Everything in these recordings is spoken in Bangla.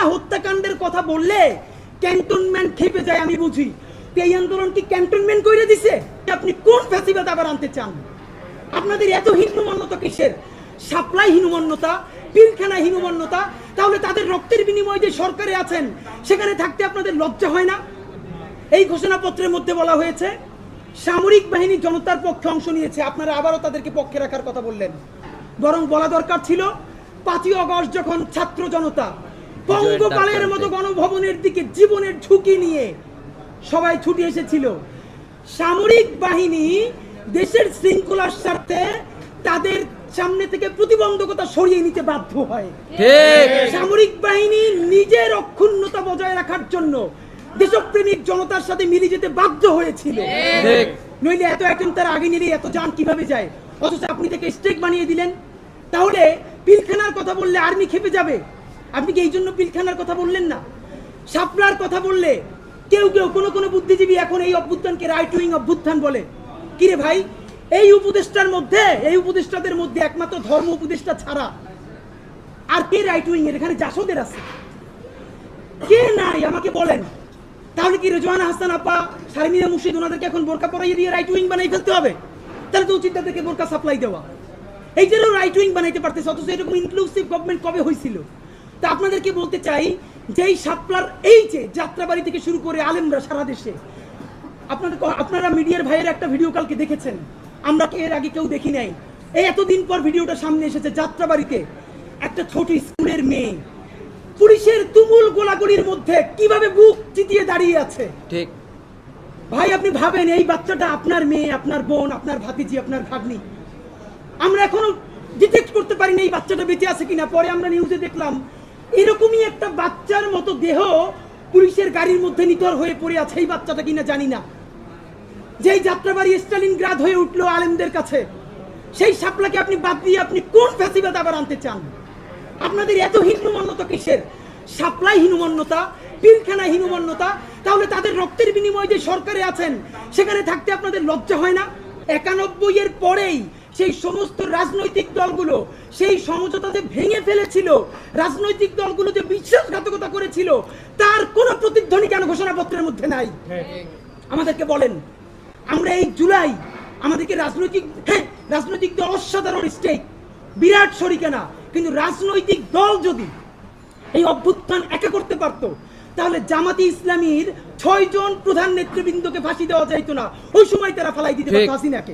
পিলখানা হত্যাকাণ্ডের কথা বললে ক্যান্টনমেন্ট খেপে যায়, আমি বুঝি। এই আন্দোলন কি ক্যান্টনমেন্ট করে দিছে? আপনি কোন ফ্যাসিবাদ আবার আনতে চান? আপনাদের এত হীনমন্যতা কিসের? সাপ্লাই হীনমন্যতা, পিলখানা হীনমন্যতা। তাহলে তাদের রক্তের বিনিময়ে যে সরকারে আছেন সেখানে থাকতে আপনাদের লজ্জা হয় না? এই ঘোষণাপত্রের মধ্যে বলা হয়েছে সামরিক বাহিনী জনতার পক্ষে অংশ নিয়েছে, আপনারা আবারও তাদেরকে পক্ষে রাখার কথা বললেন। বরং বলা দরকার ছিল 5ই আগস্ট যখন ছাত্র জনতা পঙ্গপালের মতো গণভবনের দিকে জীবনের ঝুঁকি নিয়ে সবাই ছুটে এসেছিল, সামরিক বাহিনী দেশের শৃঙ্খলার স্বার্থে তাদের সামনে থেকে প্রতিবন্ধকতা সরিয়ে নিতে বাধ্য হয়। সামরিক বাহিনী নিজের অক্ষুণ্ণতা বজায় রাখার জন্য দেশপ্রেমিক জনতার সাথে মিলে যেতে বাধ্য হয়েছিল। নইলে এত একজন তার আগে নিলে এত যান কিভাবে যায়? অথচ আপনি থেকে স্টেক বানিয়ে দিলেন। তাহলে পিলখানার কথা বললে আর্মি খেপে যাবে, আপনি কি এই জন্য পিলখানার কথা বললেন না? শাপলার কথা বললে কেউ কেউ কোনো বুদ্ধিজীবী এখন এই অভ্যুত্থানকে রাইট উইং অভ্যুত্থান বলে। কিরে ভাই, এই উপদেষ্টাদের মধ্যে একমাত্র ধর্ম উপদেষ্টা ছাড়া আর কে রাইট উইং এর? এখানে জাসদের আছে, কে নাই আমাকে বলেন। তাহলে কি রেজওয়ানা হাসান আপা, শারমিনা মুর্শিদ ওনাদেরকে এখন বোরকা পরাইয়ে দিয়ে রাইট উইং বানাই ফেলতে হবে? তাহলে তো উচিত তাদেরকে বোরকা সাপ্লাই দেওয়া। এই জন্য রাইট উইং বানাইতে পারতেছে, অথচ এরকম ইনক্লুসিভ গভর্নমেন্ট কবে হয়েছিল? তা আপনাদেরকে বলতে চাই যে এই শাপলার এই যে যাত্রাবাড়ি থেকে শুরু করে আলেমরা সারা দেশে, আপনারা মিডিয়ার ভাইয়ের একটা ভিডিও কালকে দেখেছেন, আমরা এর আগে কেউ দেখি নাই। এই এতদিন পর ভিডিওটা সামনে এসেছে, যাত্রাবাড়িতে একটা ছোট স্কুলের মেয়ে পুলিশের তুমুল গোলাগুলির মধ্যে কিভাবে বুক চিতিয়ে দাঁড়িয়ে আছে। ঠিক ভাই, আপনি ভাবেন এই বাচ্চাটা আপনার মেয়ে, আপনার বোন, আপনার ভাতিজি, আপনার ভাগ্নি। আমরা এখনো ডিটেক্ট করতে পারিনি এই বাচ্চাটা বেঁচে আছে কিনা। পরে আমরা নিউজে দেখলাম এরকমই একটা বাচ্চার মতো দেহ পুলিশের গাড়ির মধ্যে নিথর হয়ে পড়ে আছে। এই বাচ্চাটা কিনা জানি না। যেই যাত্রাবাড়ি স্টালিনগ্রাদ হয়ে উঠলো আলেমদের কাছে, সেই শাপলাকে আপনি বাদ দিয়ে আপনি কোন ফ্যাসিবাদ আবার আনতে চান? আপনাদের এত হীনমন্যতা কিসের? সাপ্লাই হীনমন্যতা, পিলখানা হীনমন্যতা। তাহলে তাদের রক্তের বিনিময়ে যে সরকারে আছেন সেখানে থাকতে আপনাদের লজ্জা হয় না? 91 এর পরেই সেই সমস্ত রাজনৈতিক দলগুলো সেই সমঝোতাতে ভেঙে ফেলেছিল, রাজনৈতিক দলগুলো যে বিশ্বাসঘাতকতা করেছিল তার কোনো প্রতিধ্বনি কেন ঘোষণাপত্রের মধ্যে নাই? আমাদেরকে বলেন। আমরা এই জুলাই আমাদেরকে রাজনৈতিক দল অসাধারণ স্টেক, বিরাট শরিকানা, কিন্তু রাজনৈতিক দল যদি এই অভ্যুত্থান একা করতে পারতো তাহলে জামাতি ইসলামীর 6 জন প্রধান নেতৃবৃন্দকে ফাঁসি দেওয়া যাইতো না। ওই সময় তারা ফালাই দিতে পারতো হাসিনাকে,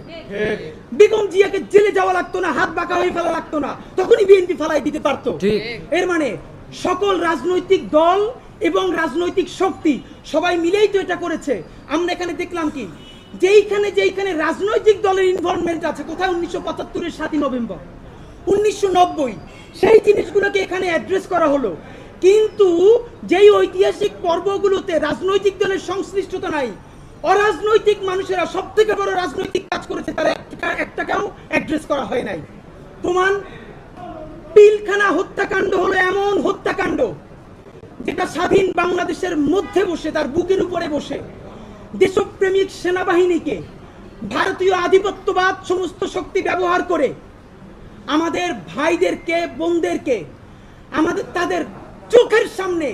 বেগম জিয়াকে জেলে যাওয়া লাগতো না, হাত বাঁকা হয়ে ফেলা লাগতো না, তখনই বিএনপি ফালাই দিতে পারতো। এর মানে সকল রাজনৈতিক দল এবং রাজনৈতিক শক্তি সবাই মিলেই তো এটা করেছে। আমরা এখানে দেখলাম কি, যেইখানে রাজনৈতিক দলের ইনভলভমেন্ট আছে, কোথায় 1975-এর 7ই নভেম্বর, 1990 সেই জিনিসগুলোকে এখানে অ্যাড্রেস করা হলো। কিন্তু যেই ঐতিহাসিক পর্বগুলোতে রাজনৈতিক দলের সংশ্লিষ্টতা নাই, অরাজনৈতিক মানুষেরা সব থেকে বড় রাজনৈতিক কাজ করেছে, তারা একটাকেও অ্যাড্রেস করা হয় নাই। প্রমাণ, পিলখানা হত্যাকাণ্ড হলো এমন হত্যাকাণ্ড যেটা স্বাধীন বাংলাদেশের মধ্যে বসে, তার বুকের উপরে বসে দেশপ্রেমিক সেনাবাহিনীকে ভারতীয় আধিপত্যবাদ সমস্ত শক্তি ব্যবহার করে আমাদের ভাইদেরকে, বোনদেরকে তাদের চোখের সামনে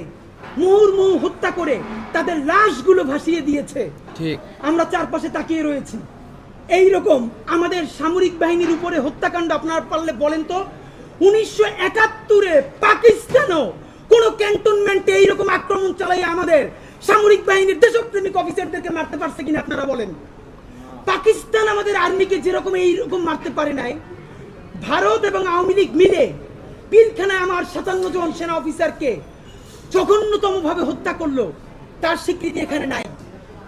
মুহুর্মুহু হত্যা করে তাদের লাশগুলো ভাসিয়ে দিয়েছে। ঠিক, আমরা চারপাশে তাকিয়ে রয়েছি। এই রকম আমাদের সামরিক বাহিনীর উপরে হত্যাকাণ্ড আপনারা পারলে বলেন তো 1971-এ পাকিস্তানও কোন ক্যান্টনমেন্টে এইরকম আক্রমণ চালাই আমাদের সামরিক বাহিনীর দেশপ্রেমিক অফিসারদেরকে মারতে পারছে কিনা আপনারা বলেন? পাকিস্তান আমাদের আর্মিকে যেরকম এইরকম মারতে পারে নাই, ভারত এবং আওয়ামী লীগ মিলে পিলখানায় আমার 57 জন সেনা অফিসারকে জঘন্যতম ভাবে হত্যা করলো, তার স্বীকৃতি এখানে নাই।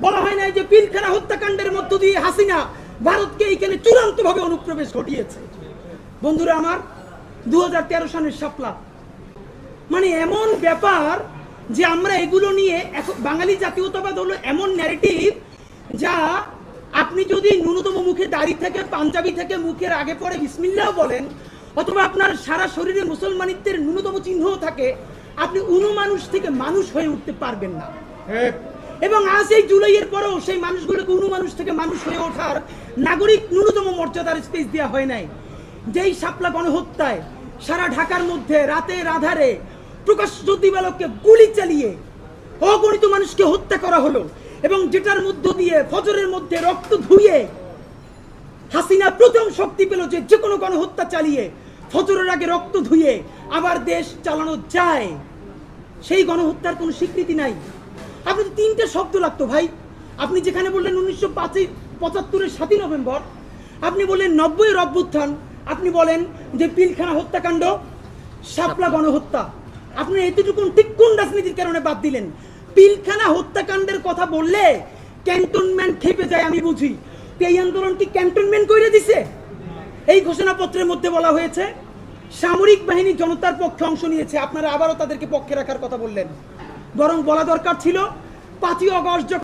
বলা হয় নাই যে পিলখানা হত্যাকাণ্ডের মধ্য দিয়ে হাসিনা ভারতকে এইখানে চূড়ান্ত ভাবে অনুপ্রবেশ ঘটিয়েছে। বন্ধুরা আমার, 2013 সালের শাপলা মানে এমন ব্যাপার যে আমরা এগুলো নিয়ে বাঙালি জাতীয়তাবাদ হলো এমন ন্যারেটিভ যা আপনি যদি ন্যূনতম মুখে দাড়ি থেকে, পাঞ্জাবি থেকে মুখের আগে পরে বিসমিল্লাহ বলেন, অথবা আপনার সারা শরীরে মুসলমানিত্বের ন্যূনতম চিহ্নও থাকে, আপনি মানুষ থেকে মানুষ হয়ে উঠতে পারবেন না। এবং আজ এই জুলাইয়ের পরেও সেই মানুষগুলোকে মানুষ থেকে মানুষ হয়ে ওঠার নাগরিক ন্যূনতম মর্যাদার স্পেস দেওয়া হয় নাই। যেই শাপলা গণহত্যায় সারা ঢাকার মধ্যে রাতের আধারে প্রকাশ্য দিবালোকে গুলি চালিয়ে অগণিত মানুষকে হত্যা করা হলো, এবং যেটার মধ্য দিয়ে ফজরের মধ্যে রক্ত ধুয়ে হাসিনা প্রথম শক্তি পেল যে যে কোনো গণহত্যা চালিয়ে ফজরের আগে রক্ত ধুয়ে আবার দেশ চালানো যায়। সেই গণহত্যার কোনো স্বীকৃতি নাই। আপনি তো তিনটা শব্দ লাগতো ভাই। আপনি যেখানে বললেন 1975-এর 7ই নভেম্বর, আপনি বললেন 90-এর অভ্যুত্থান, আপনি বলেন যে পিলখানা হত্যাকাণ্ড, শাপলা গণহত্যা। আপনি এতটুকু ঠিক কোন রাজনীতির কারণে বাদ দিলেন? পিলখানা হত্যাকাণ্ডের কথা বললে ক্যান্টনমেন্ট খেপে যায় আমি বুঝি। এই আন্দোলনটি ক্যান্টনমেন্ট করে দিছে। এই ঘোষণাপত্রের মধ্যে বলা হয়েছে সামরিক বাহিনী জনতার পক্ষে অংশ নিয়েছে, আপনারা আবারও তাদেরকে পক্ষে রাখার কথা বললেন। বরং বলা দরকার ছিল 5ই আগস্ট